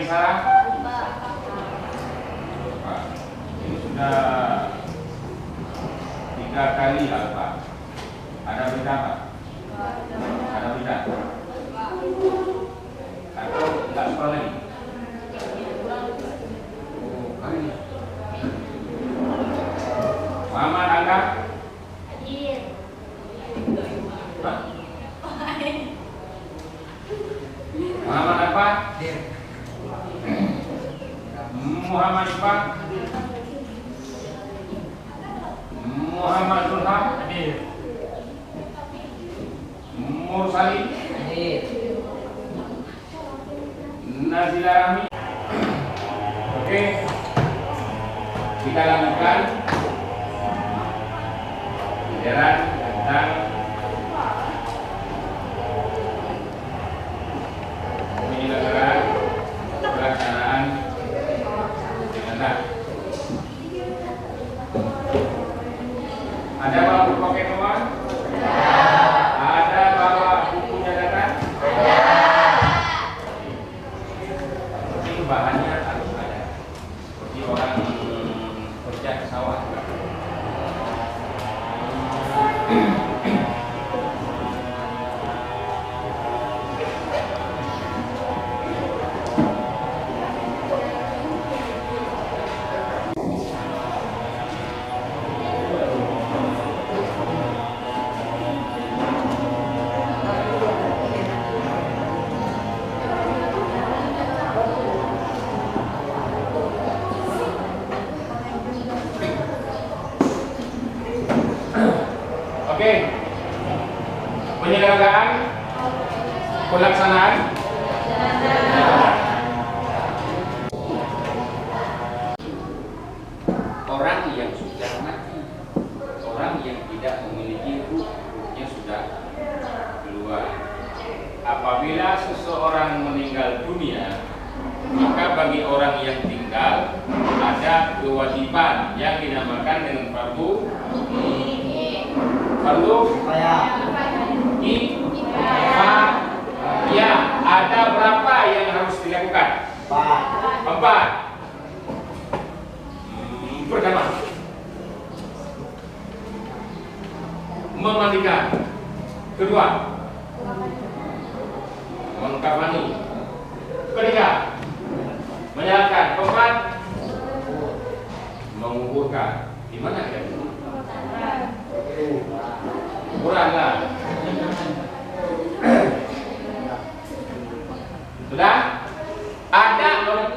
Sarah? Ini sudah 3 kali alfa. Ada berita apa? Ada berita? Atau nggak sekolah lagi? Oh, kali. Muhammad Angga? Muhammad apa? Muhammad Iqbal? Muhammad Zulham? Mursali? Nazila Rahmi? Oke, kita lanjutkan pelajaran tentang penyelenggaraan pelaksanaan jenazah. Ada bawa buku pakai nomor? Ada bawa buku catatan? Ini bahannya harus ada. Seperti orang kerja ke sawah. Oke, penyelenggaraan pelaksanaan orang yang sudah mati, orang yang tidak memiliki ruhnya sudah keluar. Apabila seseorang meninggal dunia, maka bagi orang yang tinggal ada kewajiban yang dinamakan dengan fardu ya. Ada berapa yang harus dilakukan? 4. Pertama, memandikan. Kedua, mengkafani. Ketiga, menyalakan. Keempat, menguburkan. Di mana ya? Kurang lah. Sudah? Ada 4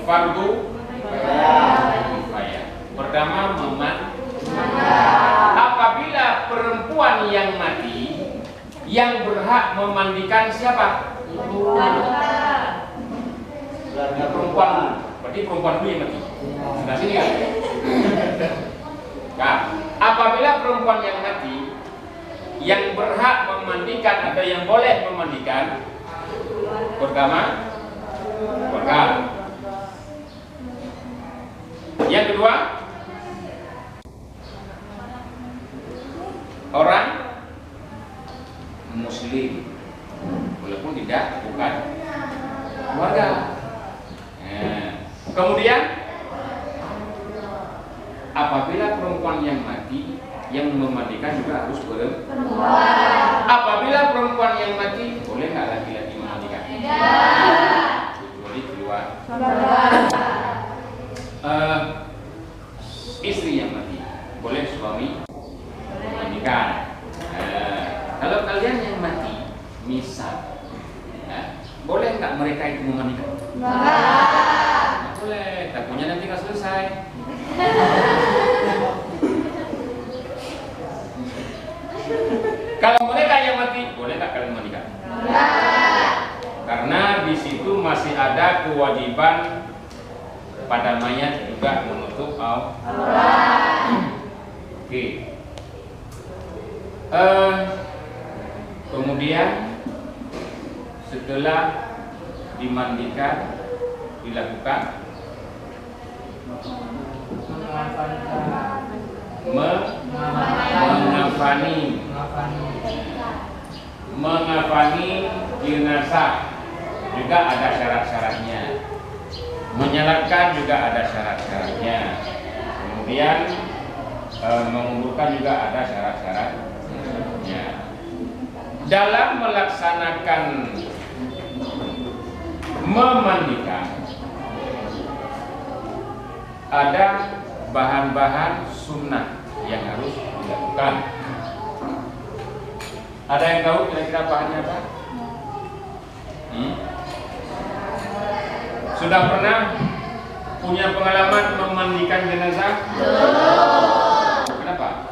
fardu kifayah. Pertama, apabila perempuan yang mati, yang berhak memandikan siapa? Perempuan. Berarti perempuan dulu yang mati. Sebelah sini kan? Nah, apabila perempuan yang mati, yang berhak memandikan atau yang boleh memandikan, pertama, keluarga. Yang kedua, orang muslim, walaupun bukan keluarga. Kemudian, apabila perempuan yang mati, yang memandikan juga harus perempuan. Apabila perempuan yang mati, boleh nggak laki-laki memandikan? Kecuali keluar. Istri yang mati, boleh suami memandikan. Kalau kalian yang mati, misal, boleh nggak mereka itu memandikan? Nggak boleh, takutnya nanti nggak selesai. Kalau mereka yang mati, boleh nggak kalian memandikan? Karena di situ masih ada kewajiban pada mayat juga menutup aurat. Oke. Kemudian setelah dimandikan, dilakukan mengafani jenazah. juga ada syarat-syaratnya. Menyalatkan juga ada syarat-syaratnya. Kemudian menguburkan juga ada syarat-syaratnya. Dalam melaksanakan memandikan ada bahan-bahan sunnah yang harus dilakukan. Ada yang tahu kira-kira bahannya apa? Sudah pernah punya pengalaman memandikan jenazah? Kenapa?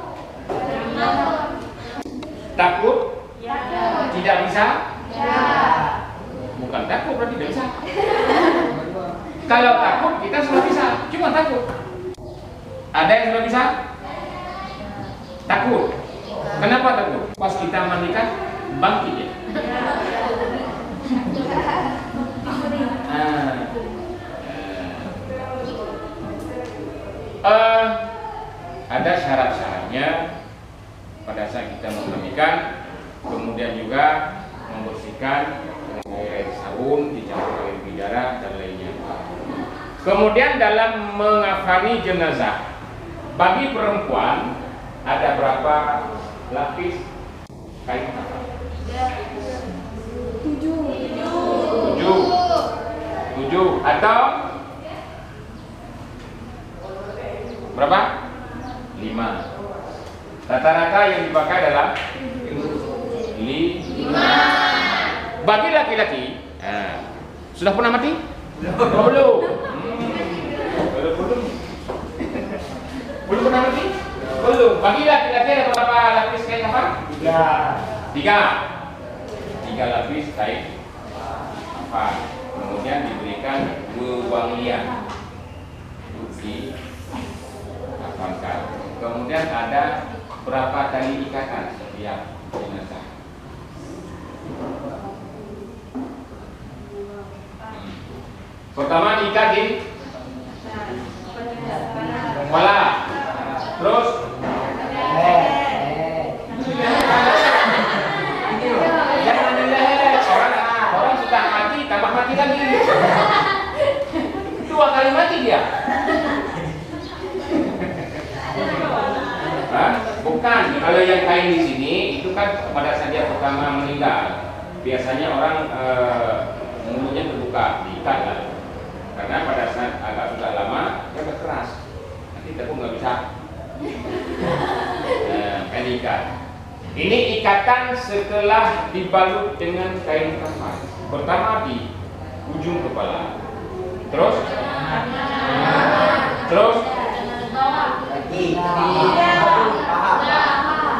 Takut? Ya. Tidak bisa? Ya. Bukan takut berarti tidak bisa. Kalau takut kita sudah bisa, cuma takut. Ada yang sudah bisa? Takut. Kenapa takut? Pas kita mandikan bangkit ya. Ada syarat-syaratnya pada saat kita memandikan, kemudian juga membersihkan air sabun, dicampur air bidara dan lainnya. Kemudian dalam mengafani jenazah, bagi perempuan ada berapa lapis kain kafan? 7 atau berapa? 5. Rata-rata yang dipakai adalah 5. Bagi laki-laki, sudah pernah mati? Belum. Belum pernah mati? Belum. Bagi laki-laki ada berapa lapis kain kafan? 3 lapis kain kafan. Kemudian diberikan wewangian untuk dikafankan. Kemudian ada berapa tali ikatan setiap jenazah? Pertama diikat di kepala, terus jangan di leher. Orang sudah mati, tambah mati lagi. 2 kali mati dia. Bukan, kalau yang kain di sini itu kan pada saat dia pertama meninggal, biasanya orang mulutnya terbuka, diikat kan? Karena pada saat agak sudah lama dia berkeras, nanti kita pun nggak bisa diikat. Ini ikatan setelah dibalut dengan kain kafan. Pertama di ujung kepala, terus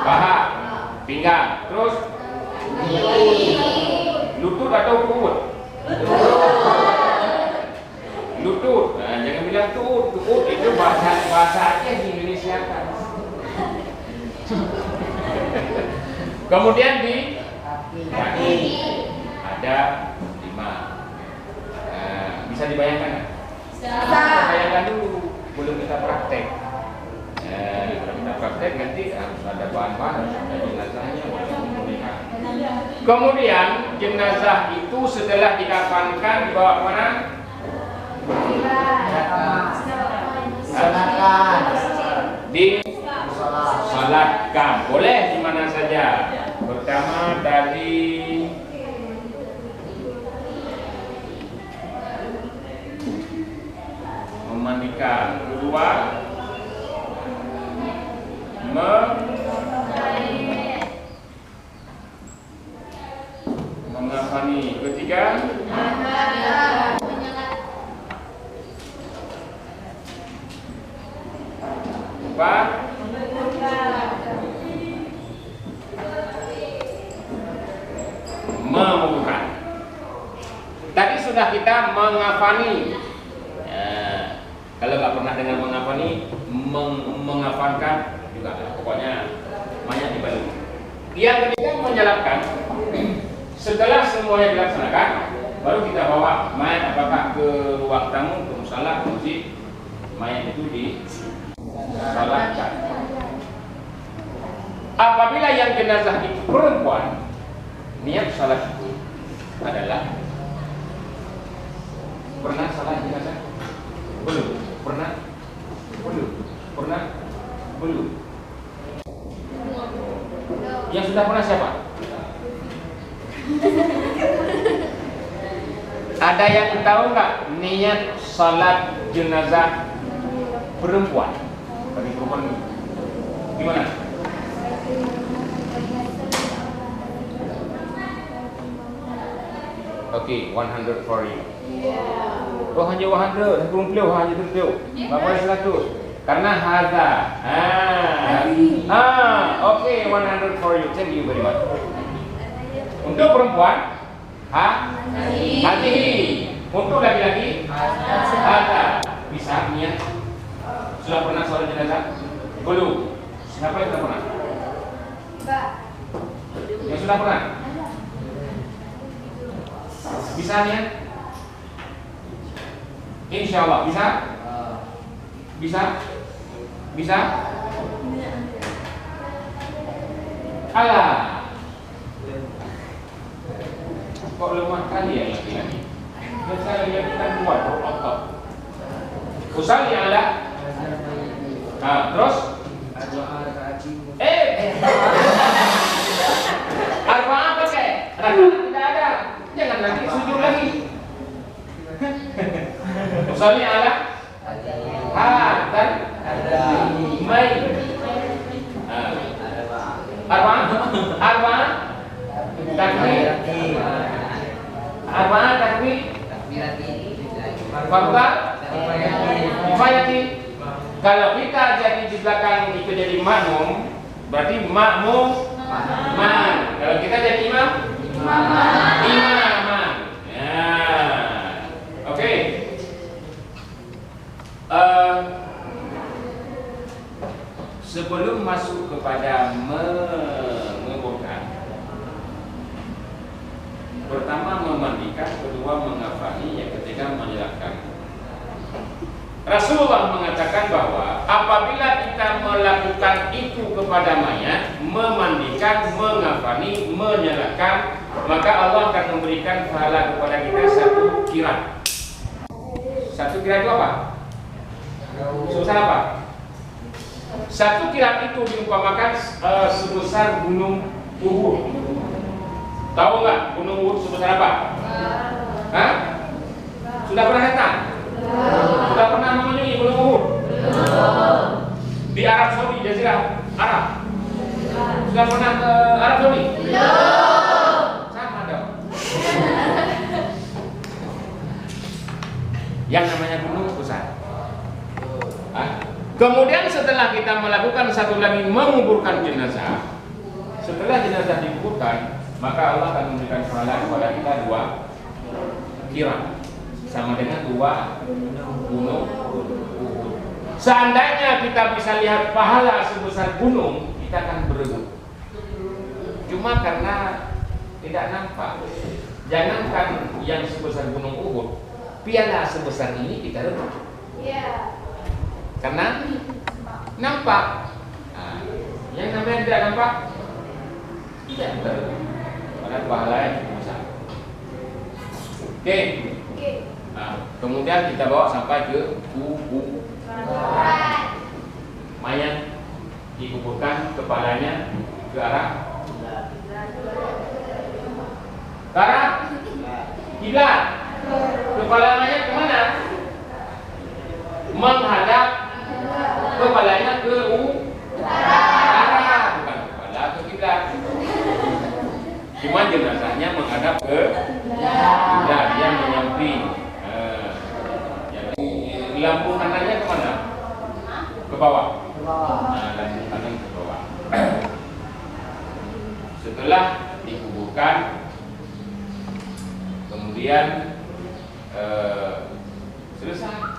paha, pinggang, terus lutut atau perut? Lutut. Nah, jangan bilang tuut itu bahasa Aceh di Indonesia kan. Kemudian di kaki ada 5. Bisa dibayangkan? Bayangkan dulu, belum kita praktek. Kalau kita praktek nanti harus ada bahan-bahan, harus ada jenazahnya, kemudian jenazah itu setelah dikafankan dibawa kemana? Disalatkan. Boleh di mana saja. Pertama dari memandikan, kedua mengafani, ketiga empat menguburkan. Tadi sudah kita mengafani. Kalau nggak pernah dengar mengafani, mengafankan juga. Pokoknya mayat dibalut. Yang ketiga menyalatkan. Setelah semuanya dilaksanakan, baru kita bawa mayat apakah ke ruang tamu, ke musala, ke masjid. Mayat itu disalatkan. Apabila yang jenazah itu perempuan, niat salat itu adalah Pernah salat jenazah? Belum. Pernah? Belum. Pernah? Belum. Yang sudah pernah siapa? Ada yang tahu nggak niat salat jenazah perempuan? Bagi perempuan gimana? Oke, 100 for you. Oh hanya 100, belum beliau hanya beliau. Bapak 100. Karena hadza. Oke, 100 for you. Thank you very much. Untuk perempuan, hati. Untuk laki-laki, hadza. Bisa niat. Sudah pernah sholat jenazah? Belum. Siapa yang sudah pernah? Yang sudah pernah? Bisa niat? Insya Allah bisa? Bisa? Bisa? Alah, kok lemah kali ya laki-laki? Biasa lihat kita kuat otot. Usali ala. Terus? Arba'ah apa kek? Rakaat tidak ada. Jangan nanti sujud lagi. Usali ala. Dan mai. Arba'ah takbir. Arba'ah takbir. Fardu kifayati. Kalau kita jadi di belakang itu jadi makmum, berarti makmum man. Kalau kita jadi imam, imam. Ya. Oke. Sebelum masuk kepada menguburkan, pertama memandikan, kedua mengafani, yang ketiga menyerahkan. Rasulullah mengatakan bahwa apabila kita melakukan itu kepada mayat, memandikan, mengafani, menyerahkan, maka Allah akan memberikan pahala kepada kita 1 qirah. 1 qirah itu apa? Sebesar apa? 1 qirah itu diumpamakan sebesar gunung Uhud. Tahu nggak gunung Uhud sebesar apa? Hah? Sudah pernah datang? Sudah pernah mengunjungi gunung Uhud? Di Arab Saudi, Jazirah Arab? Sudah pernah ke Arab Saudi? Sama dong. Yang namanya gunung besar. Kemudian setelah kita melakukan satu lagi menguburkan jenazah, setelah jenazah dikuburkan, maka Allah akan memberikan pahala kepada kita 2 qirah, sama dengan 2 gunung Uhud. Seandainya kita bisa lihat pahala sebesar gunung, kita akan berebut. Cuma karena tidak nampak. Jangankan yang sebesar gunung Uhud, piala sebesar ini kita rebut. Karena nampak. Yang namanya tidak nampak tidak berebut. Karena pahalanya cukup besar. Oke. Kemudian kita bawa sampai ke kubur. Mayat dikuburkan, kepalanya ke arah kiblat. Kepala mayat kemana? Menghadap kepalanya ke utara, bukan kepala ke kiblat. Cuma jenazahnya menghadap ke kiblat, dia menyamping. Lambung kanannya kemana? Ke bawah. Lambung kanan ke bawah. Setelah dikuburkan, kemudian selesai.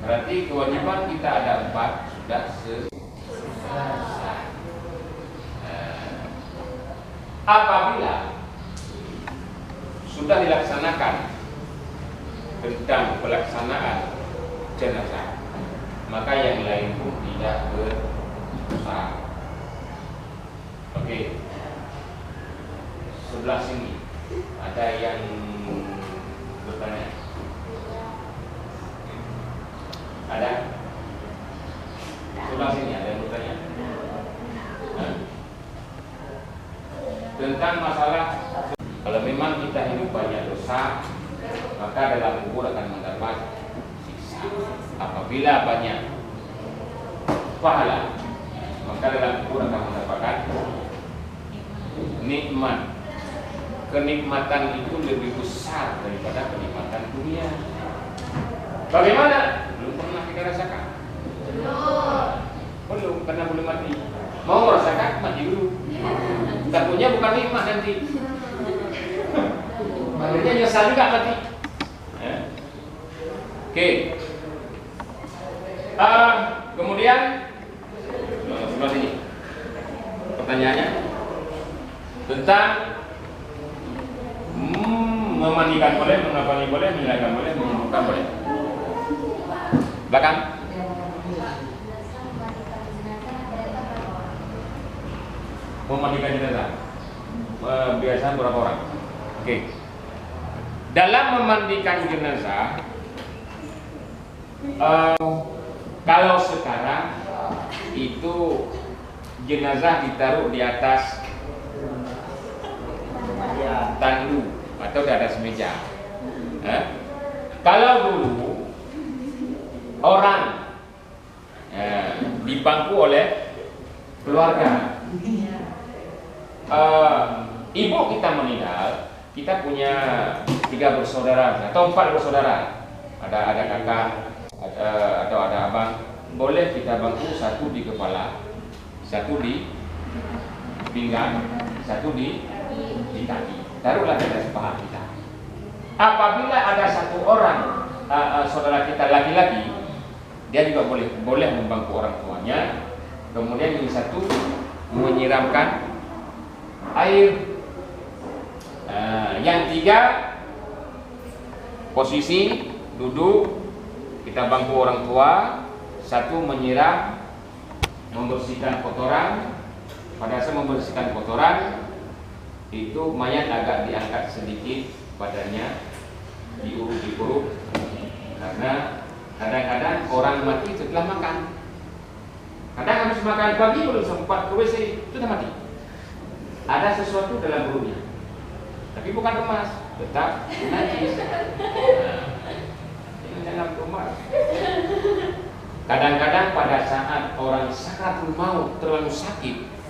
Berarti kewajiban kita ada 4 sudah selesai. Apabila sudah dilaksanakan tentang pelaksanaan jenazah, maka yang lain pun tidak berusaha. Oke. Sebelah sini ada yang bertanya Ada? Sebelah sini ada yang bertanya. Tentang masalah kalau memang kita hidup banyak dosa, maka dalam kubur akan mendapat siksa. Apabila banyak pahala, maka dalam kubur akan mendapatkan nikmat. Kenikmatan itu lebih besar daripada kenikmatan dunia. Bagaimana? Belum pernah kita rasakan. Belum, karena belum mati. Mau merasakan, mati dulu. Takutnya bukan nikmat nanti. Akhirnya nyesal juga mati. Oke. Kemudian sebelah sini. Pertanyaannya tentang memandikan boleh, mengapani boleh, menyalakan boleh, menyembuhkan boleh. Belakang. Memandikan jenazah. Biasa berapa orang? Oke. Dalam memandikan jenazah, kalau sekarang itu jenazah ditaruh di atas tandu atau di atas meja. Kalau dulu orang dibangku oleh keluarga, ibu kita meninggal, kita punya 3 bersaudara atau 4 bersaudara, ada kakak atau ada abang, boleh kita bangku satu di kepala, satu di pinggang, satu di kaki. Taruhlah di atas paha kita. Apabila ada satu orang saudara kita laki-laki, dia juga boleh membangku orang tuanya. Kemudian yang satu menyiramkan air. Yang 3 posisi duduk, kita bangku orang tua, satu menyiram, membersihkan kotoran. Pada saat membersihkan kotoran, itu mayat agak diangkat sedikit badannya, diurut-urut, karena kadang-kadang orang mati setelah makan. Kadang habis makan pagi belum sempat ke WC, sudah mati. Ada sesuatu dalam perutnya, tapi bukan emas, tetap najis. Jangan emas. Kadang-kadang pada saat orang sakaratul maut terlalu sakit,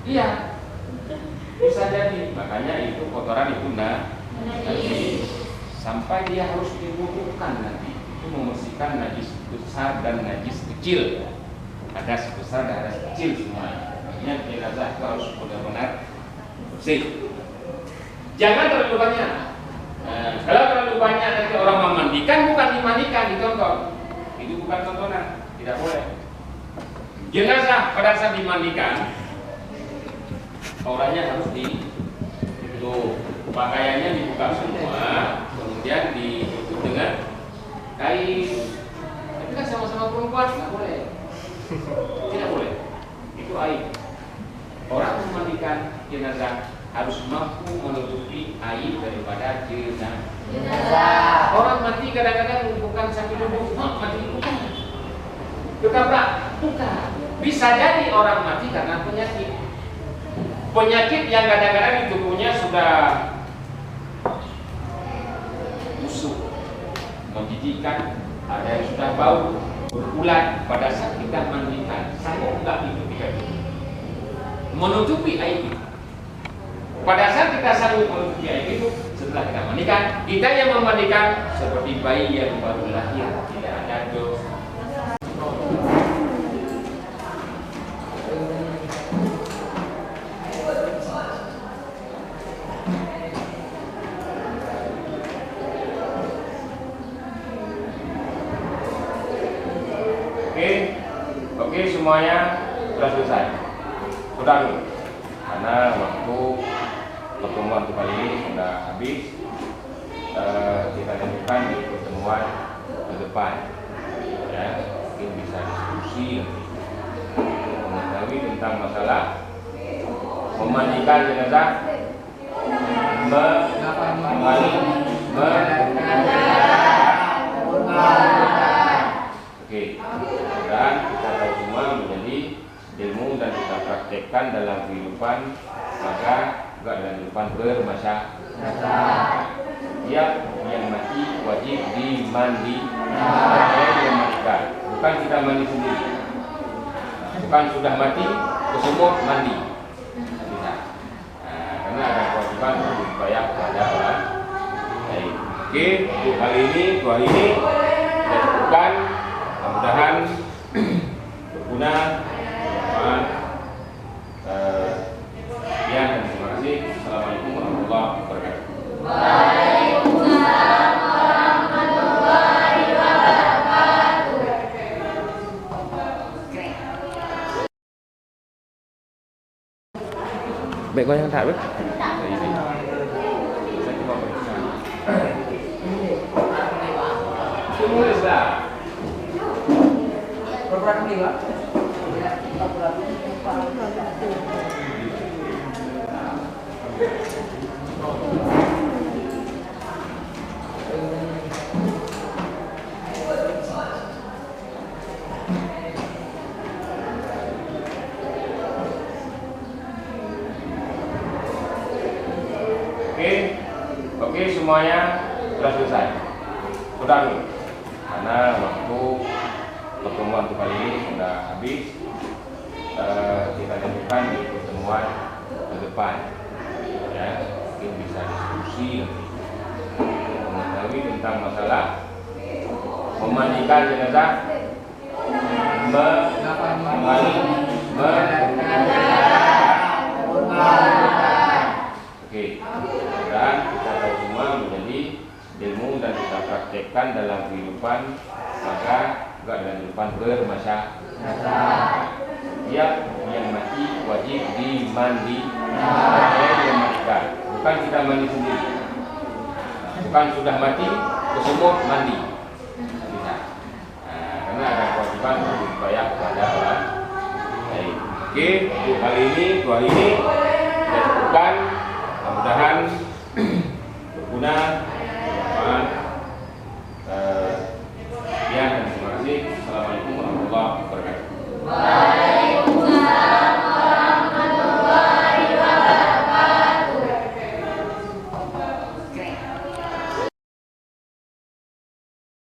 iya, bisa jadi. Makanya itu kotoran itu nanti sampai dia harus diwudukan nanti. Itu membersihkan najis besar dan najis kecil. Ada sebesar dan ada kecil semua. Makanya jenazah harus benar-benar bersih. Jangan terlalu banyak. Kalau terlalu banyak nanti orang memandikan, bukan dimandikan, ditonton. Itu bukan tontonan. Tidak boleh. Jenazah pada saat dimandikan, orangnya harus ditutup, pakaiannya dibuka semua, kemudian ditutup dengan kain. Tapi kan sama-sama perempuan, nggak boleh. Tidak boleh. Itu aib. Orang memandikan jenazah harus mampu menutupi aib daripada jenazah. Orang mati kadang-kadang bukan sakit duduk, mati bukan. Ketabrak, bukan. Bisa jadi orang mati karena penyakit. Penyakit yang kadang-kadang di tubuhnya sudah busuk, menjijikkan, ada yang sudah bau, berulat. Pada saat kita mandikan, sanggup enggak itu kita menutupi aib itu. Pada saat kita sanggup menutupi aib itu, setelah kita mandikan, kita yang memandikan seperti bayi yang baru lahir, tidak ada dosa. Oke, semuanya sudah selesai. Sudah dulu. Karena waktu pertemuan kali ini sudah habis. Kita lanjutkan di pertemuan ke depan. Ya, mungkin bisa diskusi untuk mengetahui tentang masalah memandikan jenazah, Setiap yang mati wajib dimandikan. Bukan kita mandi sendiri. Bukan sudah mati kesemut mandi. Tidak. Karena ada kewajiban untuk bayar kepada orang lain. Oke, untuk hari ini kita cukupkan. Mudah-mudahan berguna. Sekian dan terima kasih. Assalamualaikum warahmatullahi wabarakatuh. Waalaikumsalam warahmatullahi wabarakatuh. Baik, kau yang tak ber? Tulislah. Berapa kali, Pak? Oke, semuanya sudah selesai. Sudah dulu. Karena waktu pertemuan untuk kali ini sudah habis. Kita lanjutkan di pertemuan ke depan. Ya, mungkin bisa diskusi nanti. Mengetahui tentang masalah memandikan jenazah, Oke, mudah-mudahan kita tahu semua menjadi ilmu dan kita praktekkan dalam kehidupan, maka juga dalam kehidupan bermasyarakat. Setiap yang mati wajib dimandikan. Bukan kita mandi sendiri. Bukan sudah mati kesemut mandi. Tidak. Karena ada kewajiban untuk bayar kepada orang lain. Oke, untuk hari ini kita cukupkan. Mudah-mudahan berguna.